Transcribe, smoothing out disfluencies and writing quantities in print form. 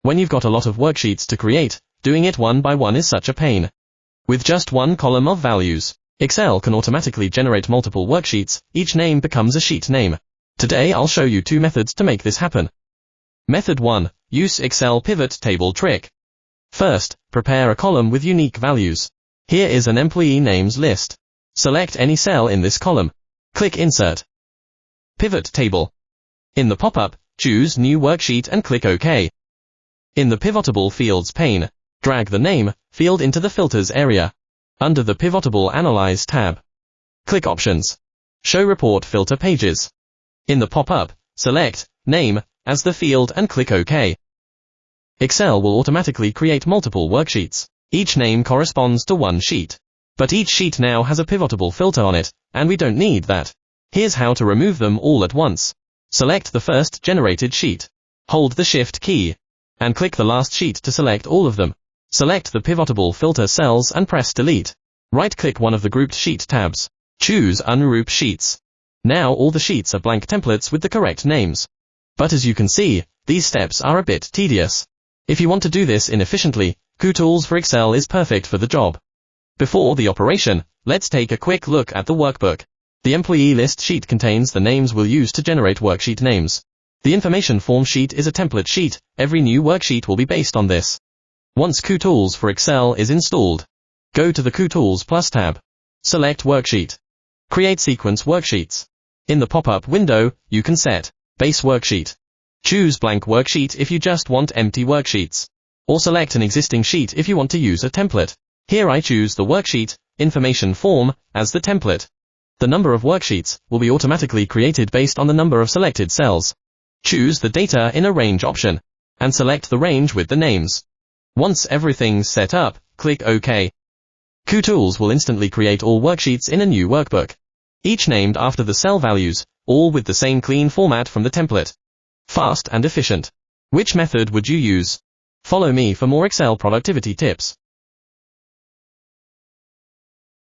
When you've got a lot of worksheets to create, doing it one by one is such a pain. With just one column of values, Excel can automatically generate multiple worksheets. Each name becomes a sheet name. Today I'll show you 2 methods to make this happen. Method 1. Use Excel pivot table trick. First, prepare a column with unique values. Here is an employee names list. Select any cell in this column. Click Insert. Pivot Table. In the pop-up, choose New Worksheet and click OK. In the PivotTable Fields pane, drag the name field into the Filters area. Under the PivotTable Analyze tab, click Options. Show Report Filter Pages. In the pop-up, select Name as the field and click OK. Excel will automatically create multiple worksheets. Each name corresponds to one sheet. But each sheet now has a PivotTable filter on it, and we don't need that. Here's how to remove them all at once. Select the first generated sheet. Hold the Shift key, and click the last sheet to select all of them. Select the PivotTable filter cells and press Delete. Right-click one of the grouped sheet tabs. Choose Ungroup Sheets. Now all the sheets are blank templates with the correct names. But as you can see, these steps are a bit tedious. If you want to do this inefficiently, Kutools for Excel is perfect for the job. Before the operation, let's take a quick look at the workbook. The employee list sheet contains the names we'll use to generate worksheet names. The information form sheet is a template sheet. Every new worksheet will be based on this. Once Kutools for Excel is installed, go to the Kutools Plus tab. Select Worksheet. Create Sequence Worksheets. In the pop-up window, you can set Base Worksheet. Choose Blank Worksheet if you just want empty worksheets. Or select an existing sheet if you want to use a template. Here I choose the Worksheet Information Form as the template. The number of worksheets will be automatically created based on the number of selected cells. Choose the Data in a Range option, and select the range with the names. Once everything's set up, click OK. Kutools will instantly create all worksheets in a new workbook. Each named after the cell values, all with the same clean format from the template. Fast and efficient. Which method would you use? Follow me for more Excel productivity tips.